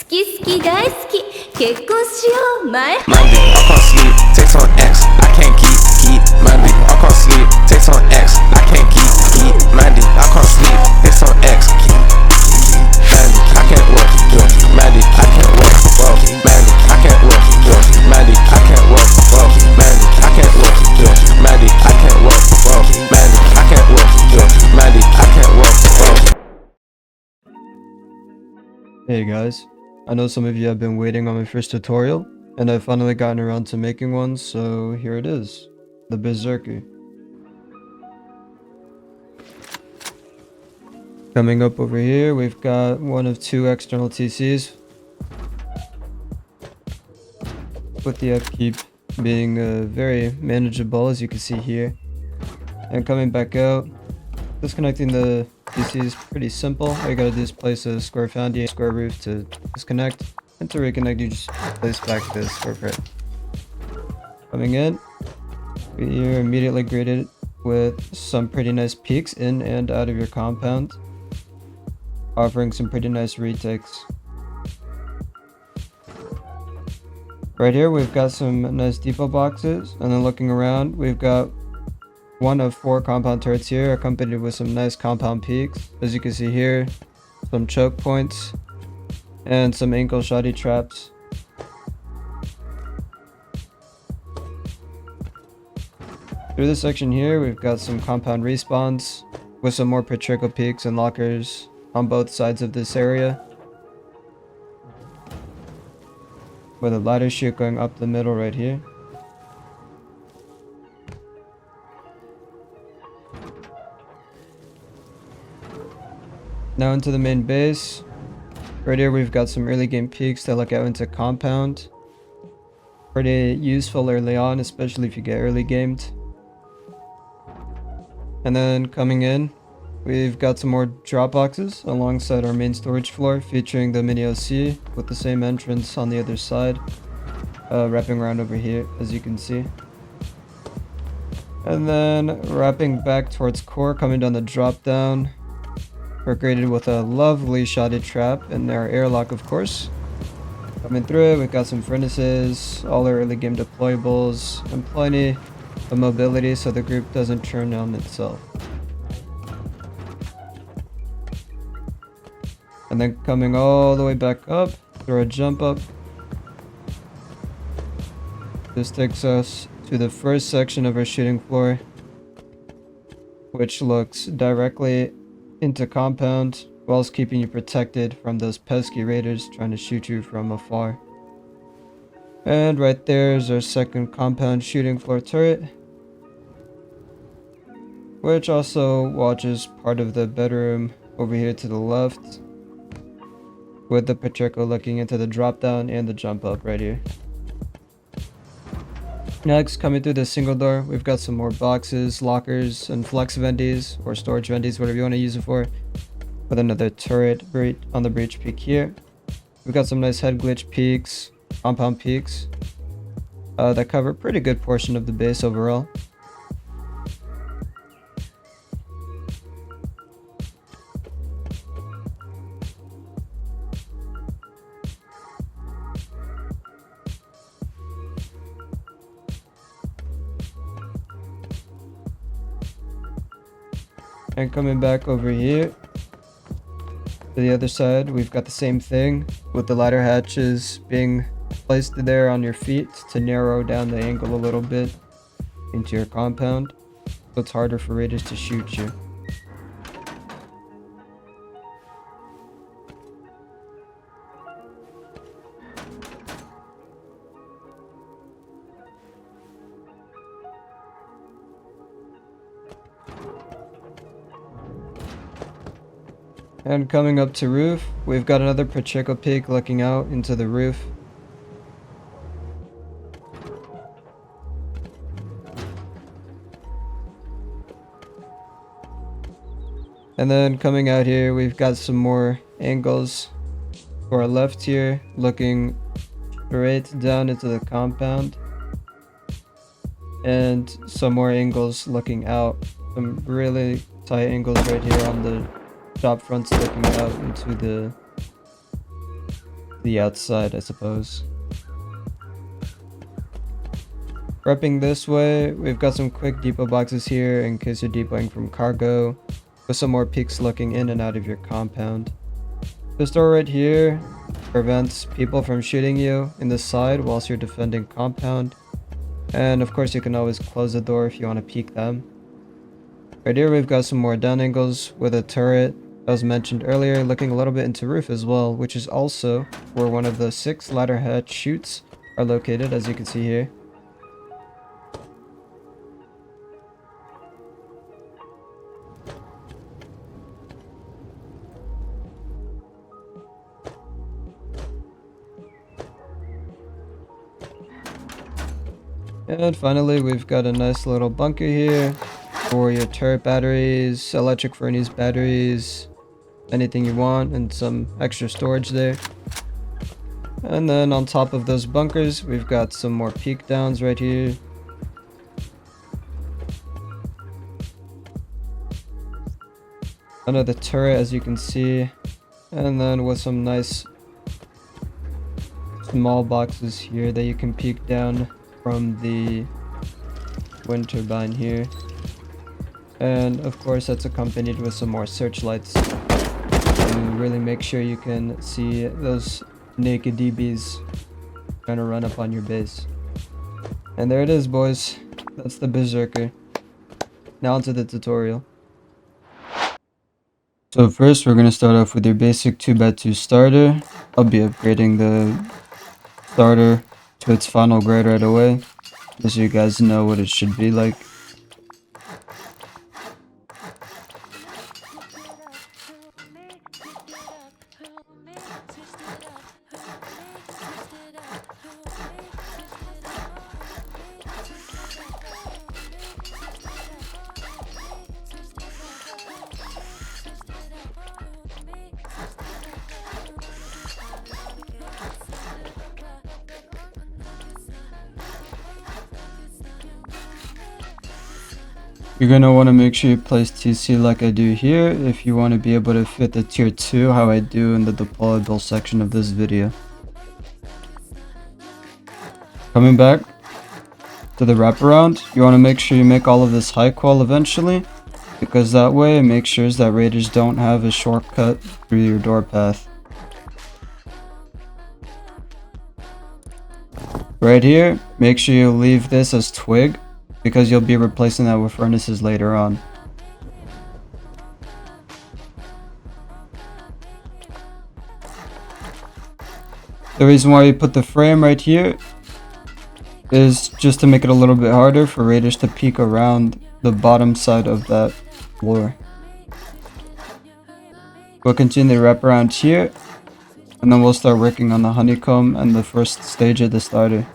き好き大好き結婚しよう前 Monday, I can't sleep, takes on X, I can't keep Monday, I can't sleep, takes on X, I can't keep Monday, I can't sleep, takes on X, Monday, I can't work, Monday, I can't work, Monday, I can't work, Monday, I can't work, Monday, I can't work, Monday, I can't work, Monday, I can't work, Monday, I can't work. Hey guys, I know some of you have been waiting on my first tutorial, and I've finally gotten around to making one, so here it is, the Berserker. Coming up over here, we've got one of two external TCs, with the upkeep being very manageable, as you can see here. And coming back out, disconnecting the TC is pretty simple. All you gotta do is place a square foundation, square roof to disconnect, and to reconnect you just place back the square frame. Coming in, you're immediately greeted with some pretty nice peaks in and out of your compound, offering some pretty nice retakes. Right here we've got some nice depot boxes, and then looking around we've got one of 4 compound turrets here, accompanied with some nice compound peaks. As you can see here, some choke points and some ankle shoddy traps. Through this section here, we've got some compound respawns with some more patriarchal peaks and lockers on both sides of this area, with a ladder chute going up the middle right here. Now into the main base. Right here we've got some early game peaks that look out into compound. Pretty useful early on, especially if you get early gamed. And then coming in, we've got some more drop boxes alongside our main storage floor, featuring the mini OC with the same entrance on the other side, wrapping around over here, as you can see. And then wrapping back towards core, coming down the drop down. We're greeted with a lovely shoddy trap and our airlock, of course. Coming through it, we've got some furnaces, all our early game deployables, and plenty of mobility so the group doesn't turn on itself. And then coming all the way back up through a jump up. This takes us to the first section of our shooting floor, which looks directly into compound, whilst keeping you protected from those pesky raiders trying to shoot you from afar. And right there is our second compound shooting floor turret, which also watches part of the bedroom over here to the left, with the patriarchal looking into the drop down and the jump up right here. Next, coming through the single door, we've got some more boxes, lockers, and flex vendies, or storage vendies, whatever you want to use it for, with another turret on the breach peak here. We've got some nice head glitch peaks, compound peaks, that cover a pretty good portion of the base overall. And coming back over here to the other side, we've got the same thing, with the ladder hatches being placed there on your feet to narrow down the angle a little bit into your compound, so it's harder for raiders to shoot you. And coming up to roof, we've got another patriarchal peak looking out into the roof. And then coming out here, we've got some more angles to our left here, looking straight down into the compound. And some more angles looking out, some really tight angles right here on the shop fronts looking out into the the outside, I suppose. Prepping this way, we've got some quick depot boxes here in case you're depoting from cargo, with some more peaks looking in and out of your compound. This door right here prevents people from shooting you in the side whilst you're defending compound. And of course you can always close the door if you want to peek them. Right here we've got some more down angles with a turret, as mentioned earlier, looking a little bit into roof as well, which is also where one of the 6 ladder hatch chutes are located, as you can see here. And finally, we've got a nice little bunker here for your turret batteries, electric furnace batteries, anything you want, and some extra storage there. And then on top of those bunkers, we've got some more peak downs right here. Another turret, as you can see, and then with some nice small boxes here that you can peek down from the wind turbine here. And of course that's accompanied with some more searchlights to really make sure you can see those naked DBs trying to run up on your base. And there it is, boys. That's the Berserker. Now onto the tutorial. So first we're going to start off with your basic 2x2 starter. I'll be upgrading the starter to its final grade right away, just so you guys know what it should be like. You're going to want to make sure you place TC like I do here if you want to be able to fit the tier 2 how I do in the deployable section of this video. Coming back to the wraparound, you want to make sure you make all of this high qual eventually, because that way it makes sure that raiders don't have a shortcut through your door path. Right here, make sure you leave this as twig, because you'll be replacing that with furnaces later on. The reason why we put the frame right here is just to make it a little bit harder for raiders to peek around the bottom side of that floor. We'll continue to wrap around here, and then we'll start working on the honeycomb and the first stage of the starter.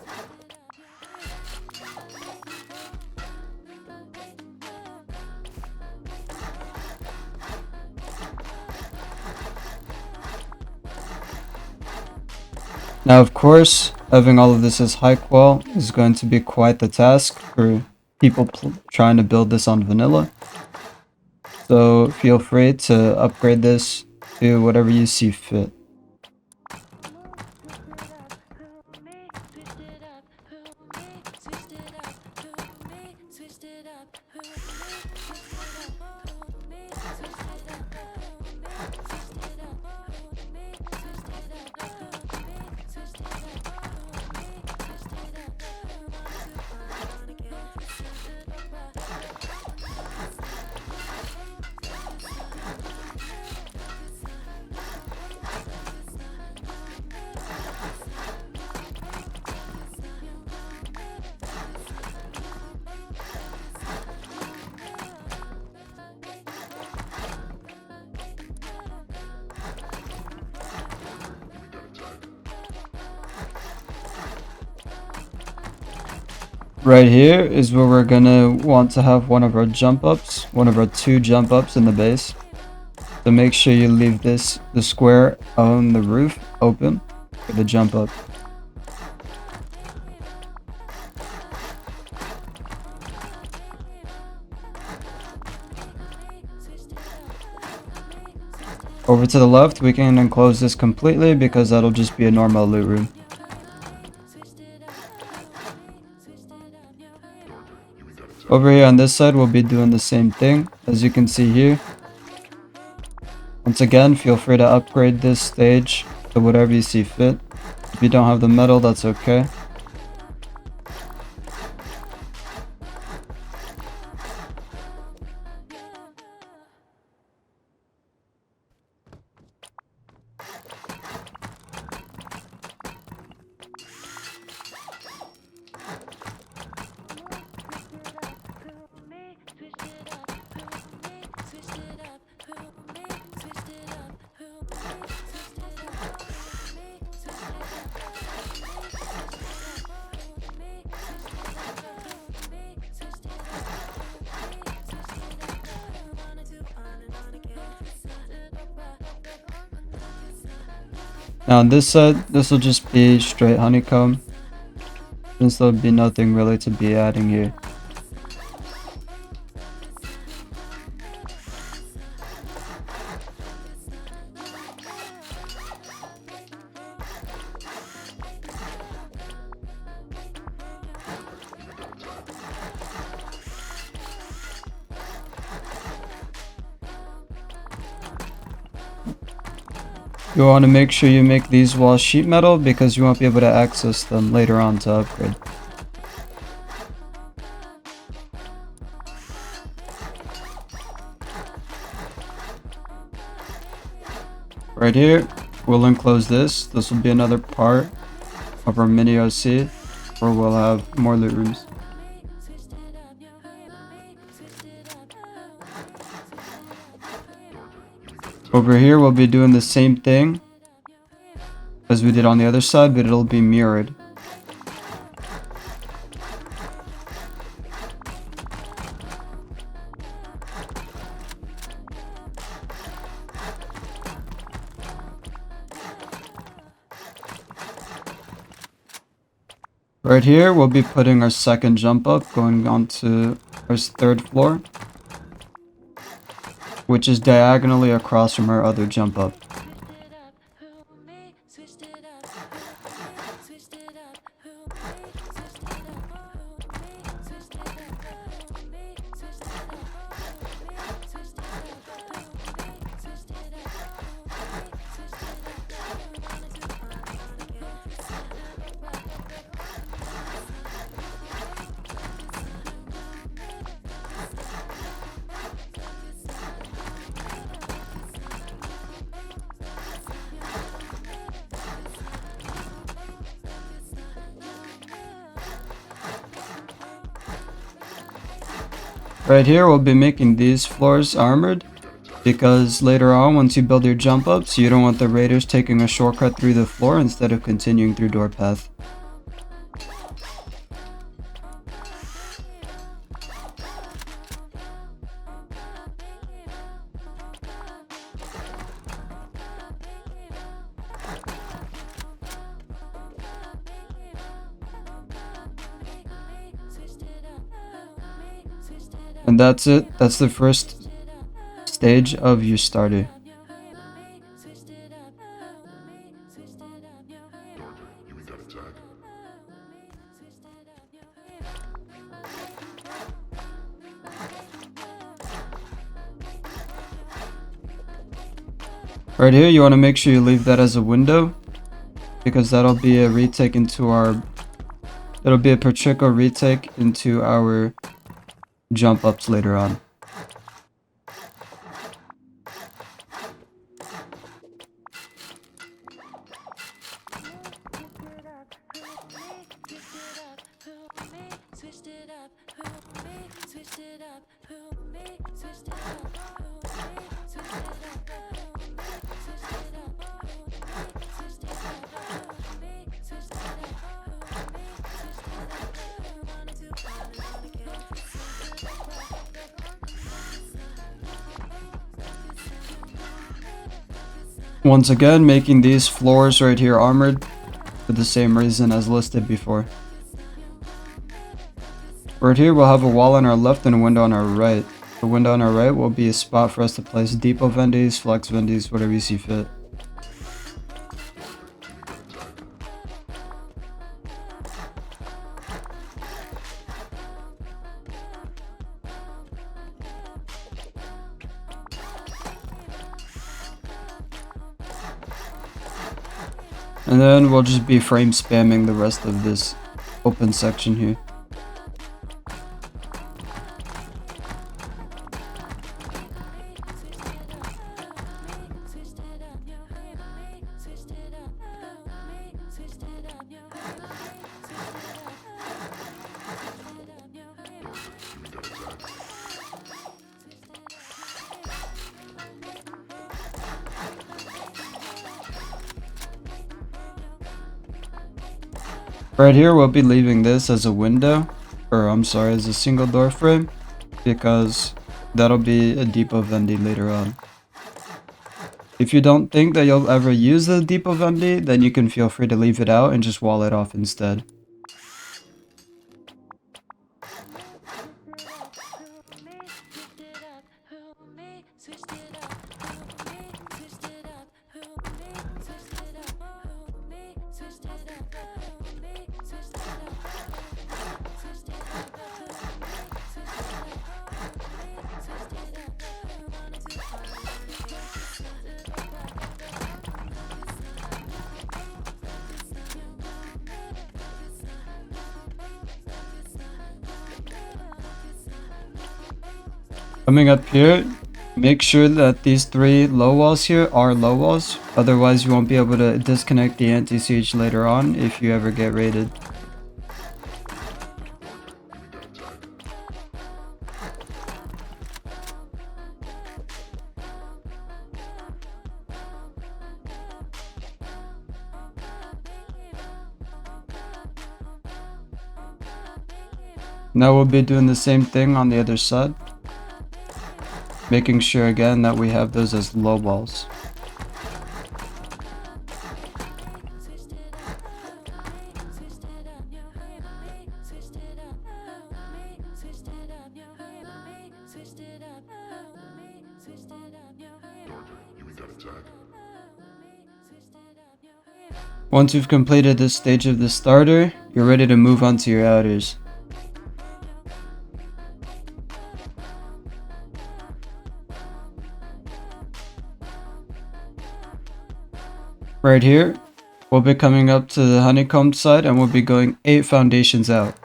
Now of course, having all of this as high qual is going to be quite the task for people trying to build this on vanilla. So feel free to upgrade this to whatever you see fit. Right here is where we're gonna want to have one of our jump ups, one of our 2 jump ups in the base. So make sure you leave the square on the roof open for the jump up. Over to the left, we can enclose this completely because that'll just be a normal loot room. Over here on this side, we'll be doing the same thing, as you can see here. Once again, feel free to upgrade this stage to whatever you see fit. If you don't have the metal, that's okay. Now on this side, this will just be straight honeycomb, since there'll be nothing really to be adding here. You want to make sure you make these walls sheet metal because you won't be able to access them later on to upgrade. Right here, we'll enclose this. This will be another part of our mini OC where we'll have more loot rooms. Over here, we'll be doing the same thing as we did on the other side, but it'll be mirrored. Right here, we'll be putting our second jump up, going on to our third floor, which is diagonally across from our other jump up. Right here, we'll be making these floors armored because later on, once you build your jump ups, you don't want the raiders taking a shortcut through the floor instead of continuing through door path. And that's it. That's the first stage of your starter. Right here, you want to make sure you leave that as a window because that'll be a retake into our... It'll be a Pacheco retake into our jump ups later on. Once again, making these floors right here armored for the same reason as listed before. Right here, we'll have a wall on our left and a window on our right. The window on our right will be a spot for us to place depot vendies, flex vendies, whatever you see fit. And then we'll just be frame spamming the rest of this open section here. Right here we'll be leaving this as a window, or I'm sorry, as a single door frame, because that'll be a depot vendy later on. If you don't think that you'll ever use the depot vendy, then you can feel free to leave it out and just wall it off instead. Coming up here, make sure that these 3 low walls here are low walls, otherwise you won't be able to disconnect the anti-siege later on if you ever get raided. Now we'll be doing the same thing on the other side. Making sure again that we have those as low walls. Once you've completed this stage of the starter, you're ready to move on to your outers. Right here, we'll be coming up to the honeycomb side and we'll be going 8 foundations out.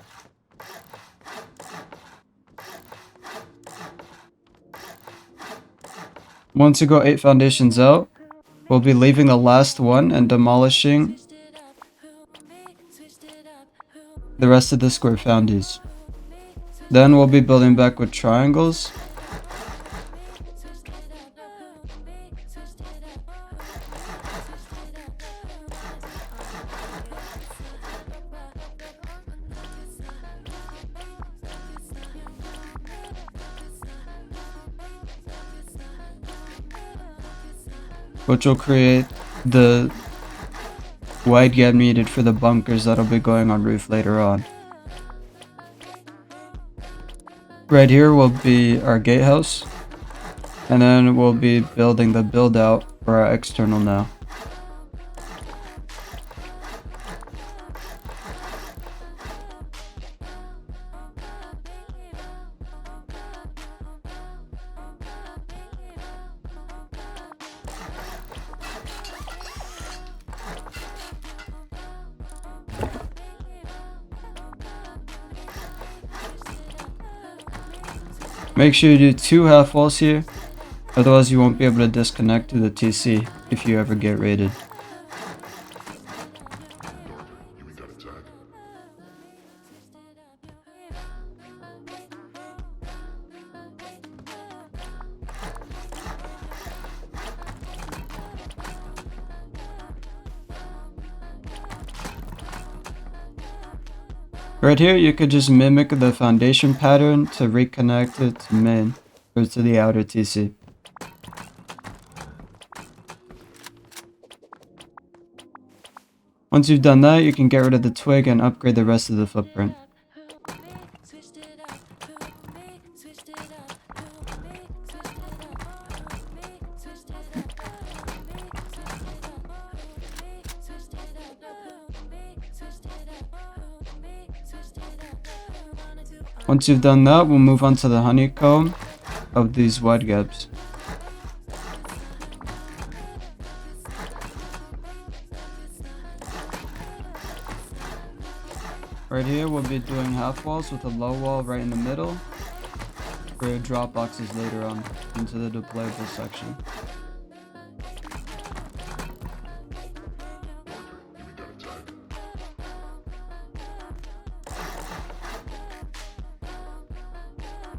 Once you go 8 foundations out, we'll be leaving the last one and demolishing the rest of the square foundies. Then we'll be building back with triangles. Which will create the wide gap needed for the bunkers that'll be going on roof later on. Right here will be our gatehouse, and then we'll be building the build out for our external now. Make sure you do 2 half walls here, otherwise you won't be able to disconnect to the TC if you ever get raided. Right here, you could just mimic the foundation pattern to reconnect it to main, or to the outer TC. Once you've done that, you can get rid of the twig and upgrade the rest of the footprint. Once you've done that, we'll move on to the honeycomb of these wide gaps. Right here, we'll be doing half walls with a low wall right in the middle for drop boxes later on into the deployable section.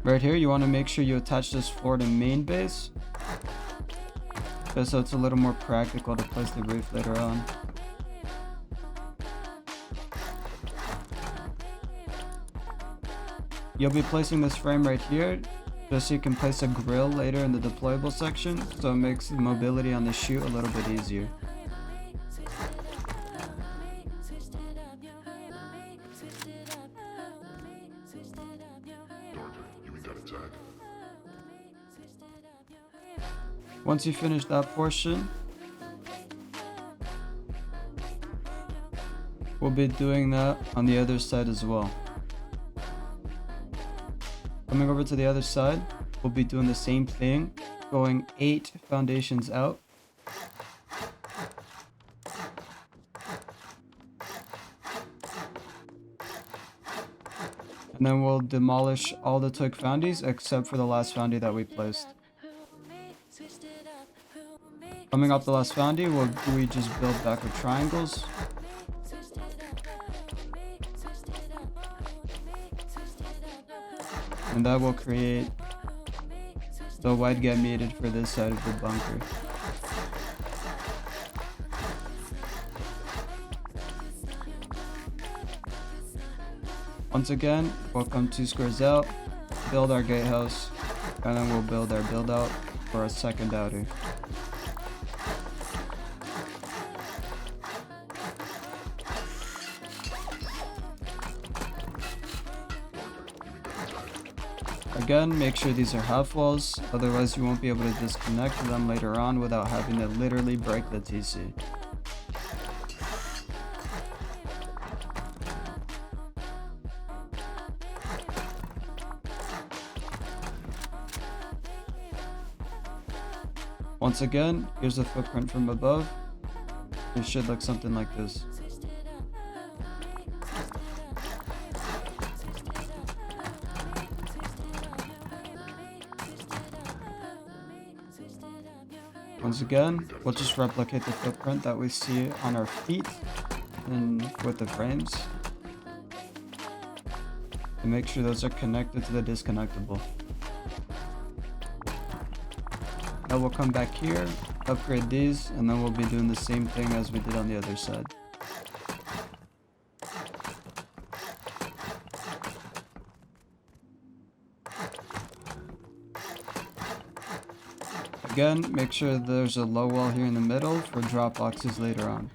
Right here, you want to make sure you attach this floor to main base, just so it's a little more practical to place the roof later on. You'll be placing this frame right here, just so you can place a grill later in the deployable section, so it makes the mobility on the chute a little bit easier. Once you finish that portion, we'll be doing that on the other side as well. Coming over to the other side, we'll be doing the same thing, going 8 foundations out. And then we'll demolish all the twig foundies except for the last foundie that we placed. Coming up the last foundie, we just build back with triangles. And that will create the wide gap needed for this side of the bunker. Once again, we'll come 2 squares out, build our gatehouse, and then we'll build our build out for our second outer. Again, make sure these are half walls, otherwise you won't be able to disconnect them later on without having to literally break the TC. Once again, here's the footprint from above. It should look something like this. Once again, we'll just replicate the footprint that we see on our feet and with the frames. And make sure those are connected to the disconnectable. Now we'll come back here, upgrade these, and then we'll be doing the same thing as we did on the other side. Again, make sure there's a low wall here in the middle for drop boxes later on.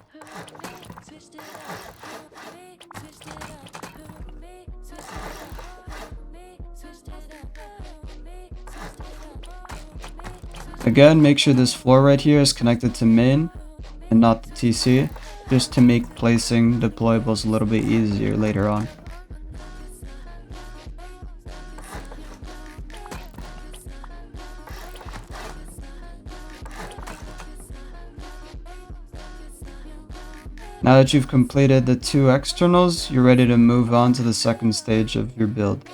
Again, make sure this floor right here is connected to main and not the TC, just to make placing deployables a little bit easier later on. Now that you've completed the 2 externals, you're ready to move on to the second stage of your build.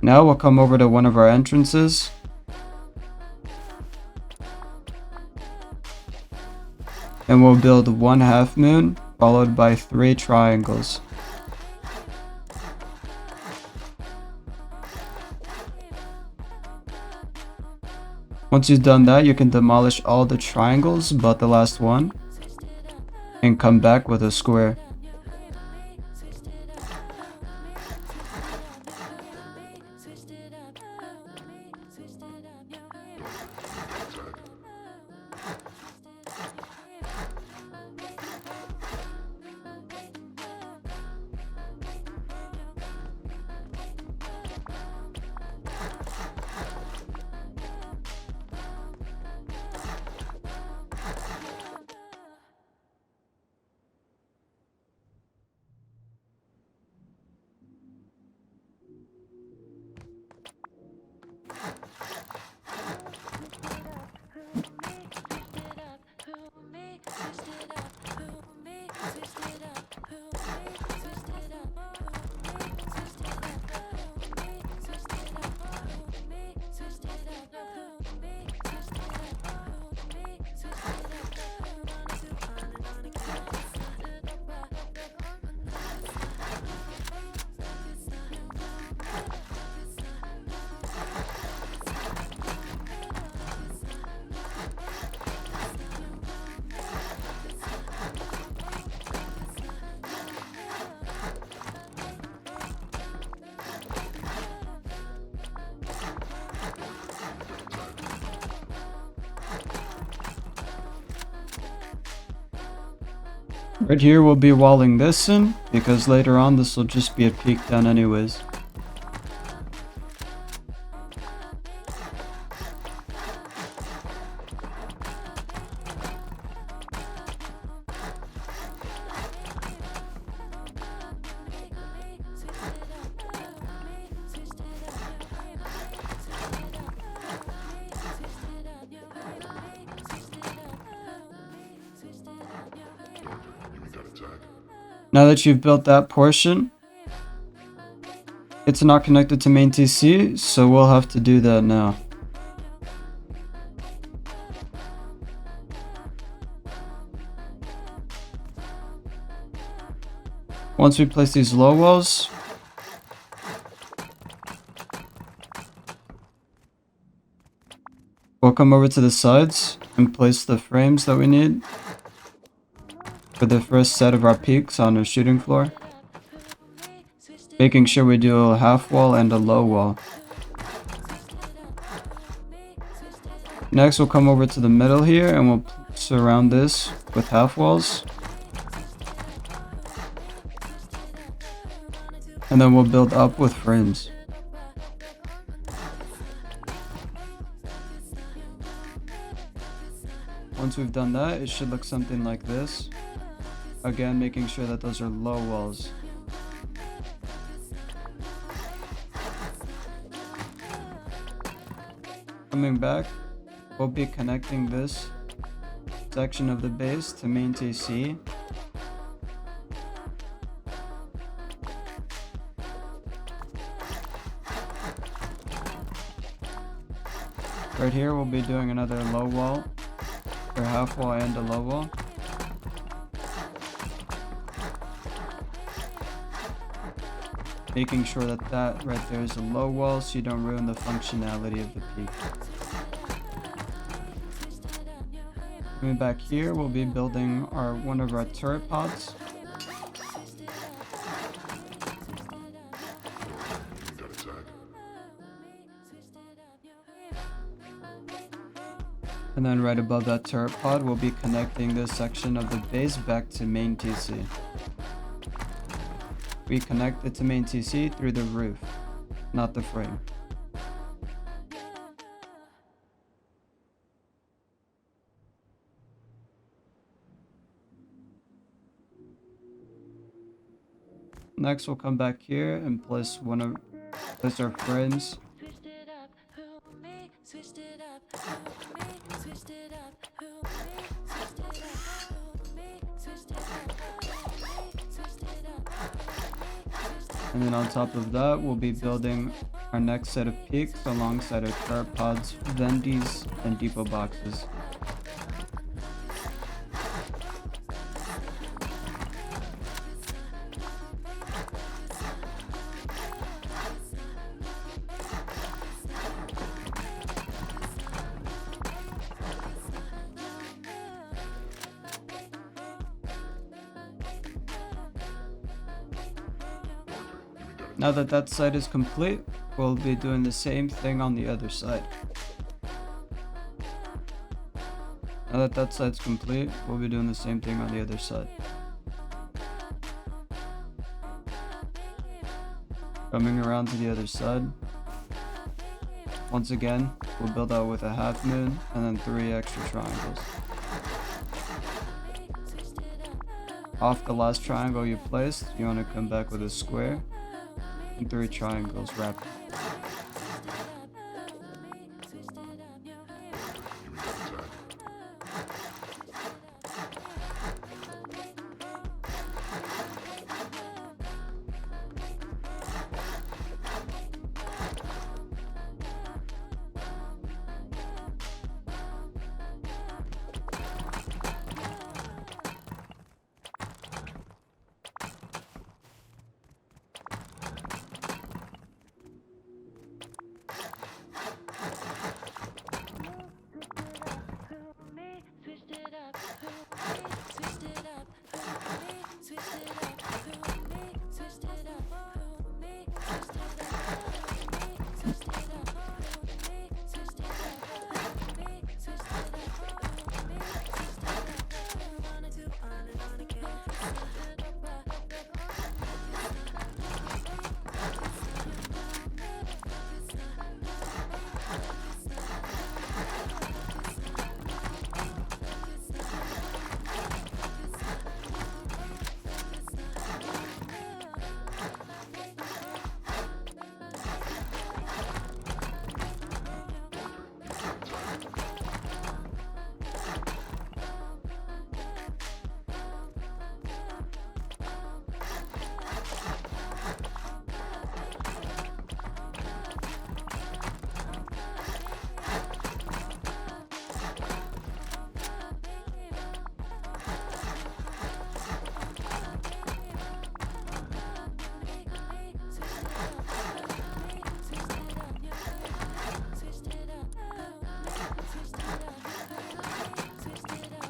Now we'll come over to one of our entrances. And we'll build 1 half moon, followed by 3 triangles. Once you've done that, you can demolish all the triangles but the last one and come back with a square. Right here we'll be walling this in, because later on this will just be a peak down anyways. Now that you've built that portion, it's not connected to main TC, so we'll have to do that now. Once we place these low walls, we'll come over to the sides and place the frames that we need for the first set of our peaks on our shooting floor, making sure we do a half wall and a low wall. Next we'll come over to the middle here and we'll surround this with half walls, and then we'll build up with frames. Once we've done that, it should look something like this. Again, making sure that those are low walls. Coming back, we'll be connecting this section of the base to main TC. Right here, we'll be doing another low wall, or half wall and a low wall. Making sure that that right there is a low wall so you don't ruin the functionality of the peak. Coming back here, we'll be building one of our turret pods. And then right above that turret pod, we'll be connecting this section of the base back to main TC. We connect it to main TC through the roof, not the frame. Next, we'll come back here and place our frames. And then on top of that, we'll be building our next set of peaks alongside our turret pods, vendies, and depot boxes. Now that that side is complete, we'll be doing the same thing on the other side. Now that that side's complete, we'll be doing the same thing on the other side. Coming around to the other side. Once again, we'll build out with a half moon and then 3 extra triangles. Off the last triangle you placed, you want to come back with a square and 3 triangles wrapped.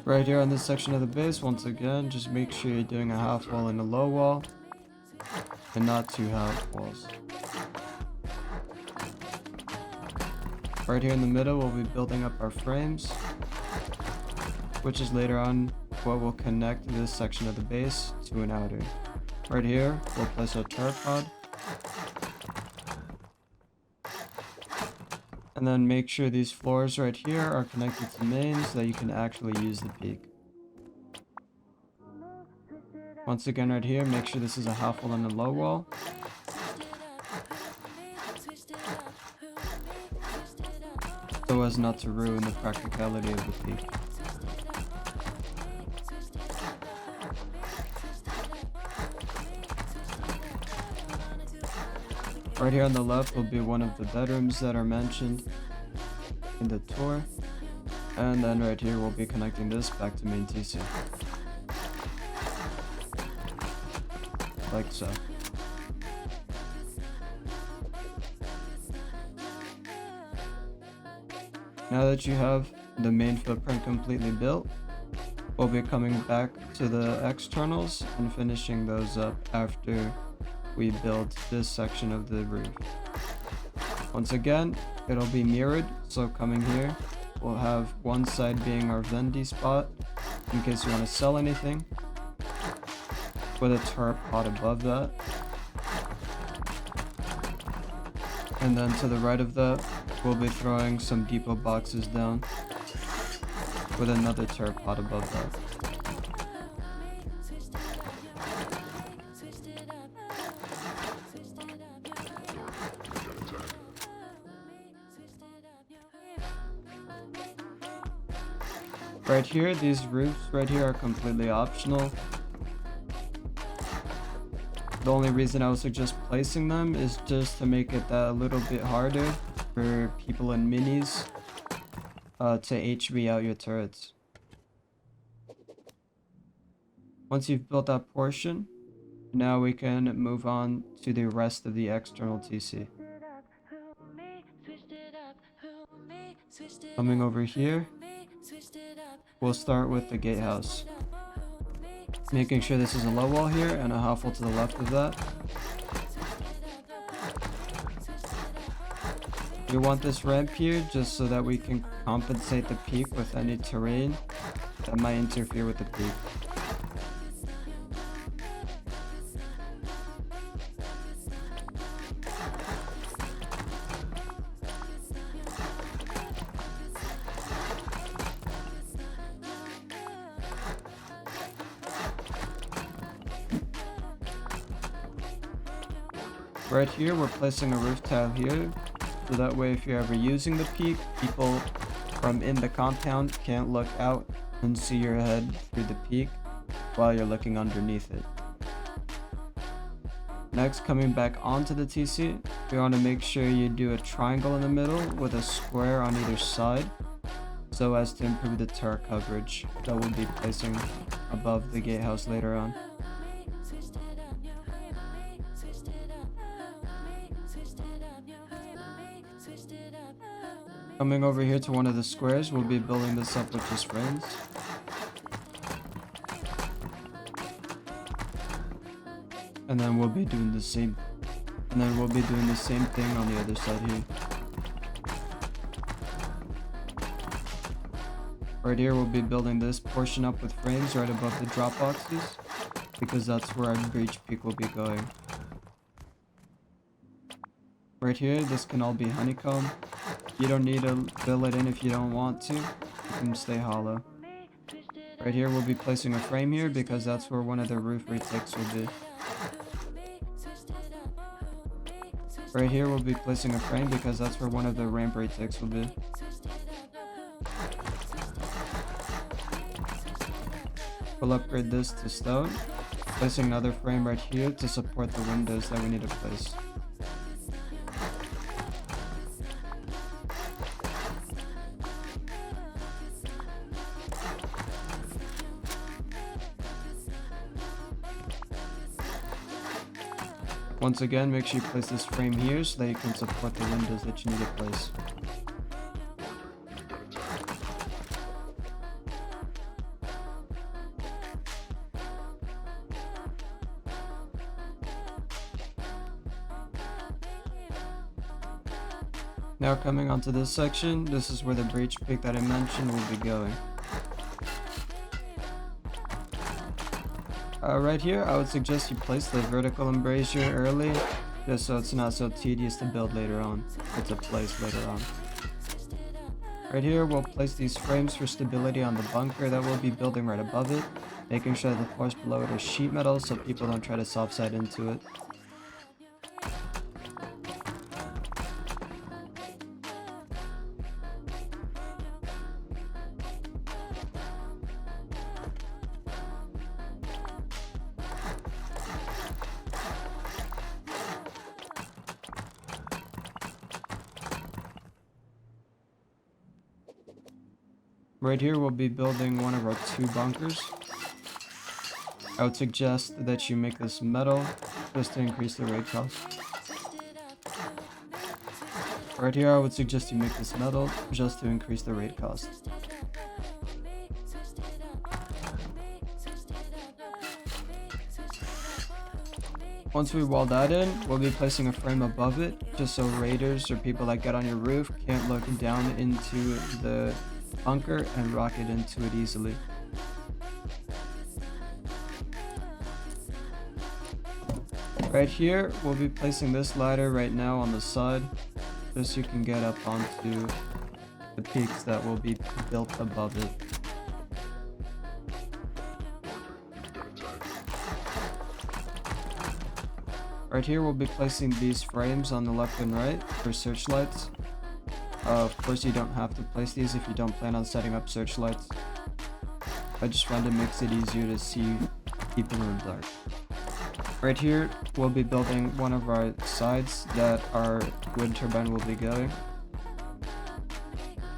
Right here on this section of the base, once again, just make sure you're doing a half wall and a low wall, and not 2 half walls. Right here in the middle, we'll be building up our frames, which is later on what will connect this section of the base to an outer. Right here, we'll place our turret pod. And then make sure these floors right here are connected to main so that you can actually use the peak. Once again right here, make sure this is a half wall and a low wall. So as not to ruin the practicality of the peak. Right here on the left will be one of the bedrooms that are mentioned in the tour. And then right here we'll be connecting this back to main TC. Like so. Now that you have the main footprint completely built, we'll be coming back to the externals and finishing those up after we build this section of the roof. Once again, it'll be mirrored, so coming here, we'll have one side being our vendy spot in case you want to sell anything, with a turret pot above that. And then to the right of that, we'll be throwing some depot boxes down with another turret pot above that. Right here, these roofs right here are completely optional. The only reason I would suggest placing them is just to make it that a little bit harder for people in minis to HV out your turrets. Once you've built that portion, now we can move on to the rest of the external TC. Coming over here, we'll start with the gatehouse. Making sure this is a low wall here and a half wall to the left of that. You want this ramp here just so that we can compensate the peak with any terrain that might interfere with the peak. Right here, we're placing a roof tile here, so that way if you're ever using the peak, people from in the compound can't look out and see your head through the peak while you're looking underneath it. Next, coming back onto the TC, you want to make sure you do a triangle in the middle with a square on either side, so as to improve the turret coverage that we'll be placing above the gatehouse later on. Coming over here to one of the squares, we'll be building this up with just frames. And then we'll be doing the same. And then we'll be doing the same thing on the other side here. Right here, we'll be building this portion up with frames right above the drop boxes, because that's where our breach peak will be going. Right here, this can all be honeycomb. You don't need to fill it in if you don't want to. You can stay hollow. Right here, we'll be placing a frame here because that's where one of the roof retakes will be. Right here, we'll be placing a frame because that's where one of the ramp retakes will be. We'll upgrade this to stone, placing another frame right here to support the windows that we need to place. Once again, make sure you place this frame here so that you can support the windows that you need to place. Now coming onto this section, this is where the breach peak that I mentioned will be going. Right here, I would suggest you place the vertical embrasure early, just so it's not so tedious to build later on, or to place later on. Right here, we'll place these frames for stability on the bunker that we'll be building right above it, making sure that the floors below it are sheet metal so people don't try to soft side into it. Right here, we'll be building one of our 2 bunkers. I would suggest that you make this metal, just to increase the raid cost. Right here, I would suggest you make this metal, just to increase the raid cost. Once we wall that in, we'll be placing a frame above it, just so raiders or people that get on your roof can't look down into the bunker and rocket into it easily. Right here, we'll be placing this ladder right now on the side, just so you can get up onto the peaks that will be built above it. Right here, we'll be placing these frames on the left and right for searchlights. Of course, you don't have to place these if you don't plan on setting up searchlights. I just find it makes it easier to see people in the dark. Right here, we'll be building one of our sides that our wind turbine will be going.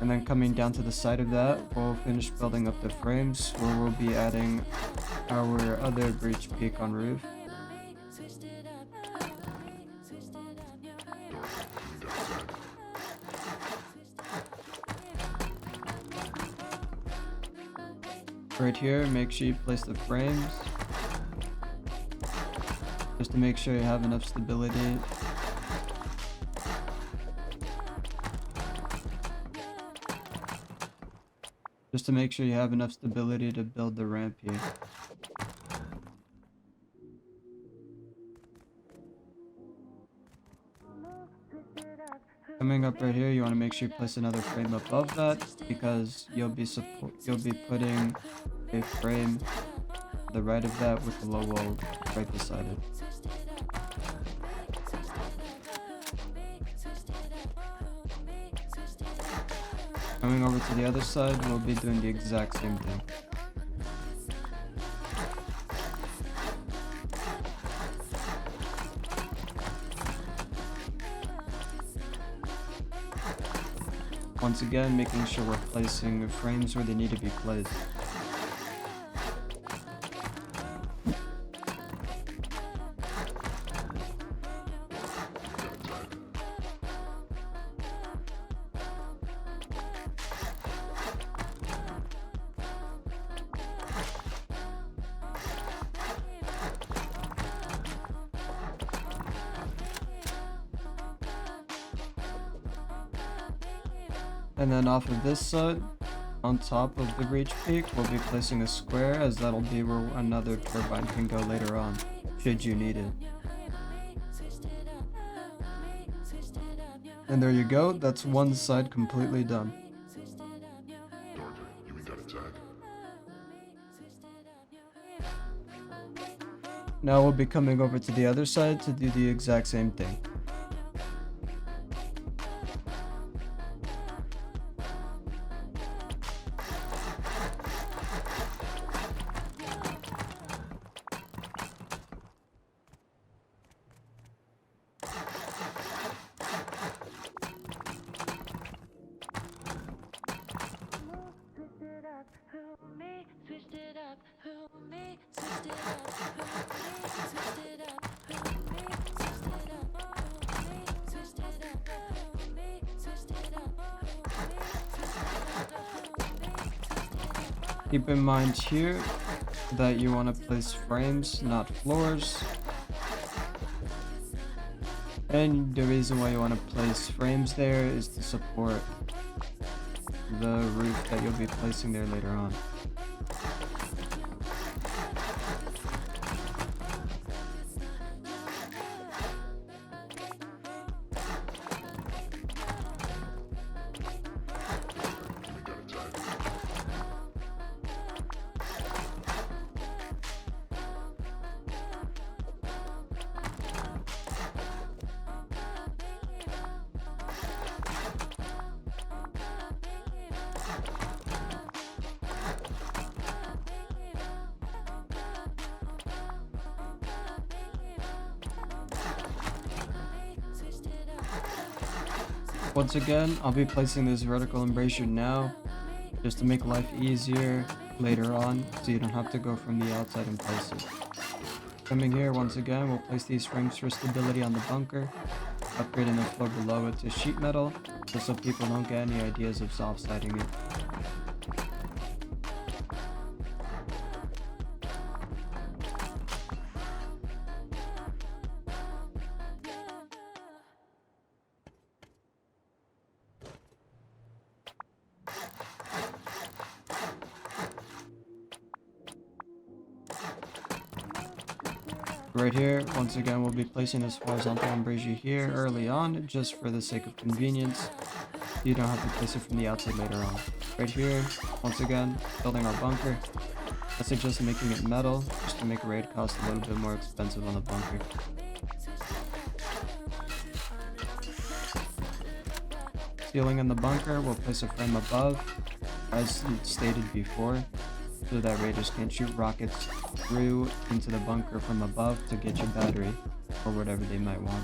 And then coming down to the side of that, we'll finish building up the frames where we'll be adding our other breach peak on roof. Right here, make sure you place the frames, just to make sure you have enough stability. Just to make sure you have enough stability to build the ramp here. Coming up right here, you want to make sure you place another frame above that, because you'll be putting a frame to the right of that with the low wall right beside it. Coming over to the other side, we'll be doing the exact same thing. Once again, making sure we're placing frames where they need to be placed. And then off of this side, on top of the breach peak, we'll be placing a square, as that'll be where another turbine can go later on, should you need it. And there you go, that's one side completely done. Now we'll be coming over to the other side to do the exact same thing. Keep in mind here that you want to place frames, not floors. And the reason why you want to place frames there is to support the roof that you'll be placing there later on. Once again, I'll be placing this vertical embrasure now, just to make life easier later on, so you don't have to go from the outside and place it. Coming here, once again, we'll place these frames for stability on the bunker, upgrading the floor below it to sheet metal, just so people don't get any ideas of soft siding it. Right here, once again, we'll be placing this horizontal embrasure here early on, just for the sake of convenience. You don't have to place it from the outside later on. Right here, once again, building our bunker. I suggest making it metal, just to make raid cost a little bit more expensive on the bunker. Ceiling in the bunker, we'll place a frame above, as stated before, so that raiders can't shoot rockets through into the bunker from above to get your battery, or whatever they might want.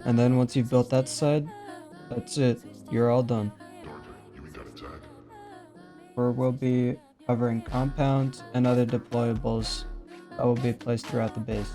And then once you've built that side, that's it. You're all done. Or we'll be covering compounds and other deployables that will be placed throughout the base.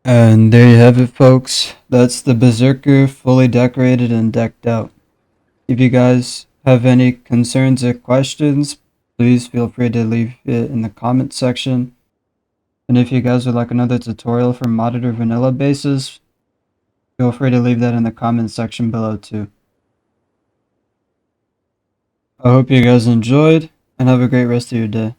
And there you have it, folks. That's the Berserker fully decorated and decked out. If you guys have any concerns or questions, please feel free to leave it in the comment section. And if you guys would like another tutorial for modded or vanilla bases, feel free to leave that in the comment section below too. I hope you guys enjoyed, and have a great rest of your day.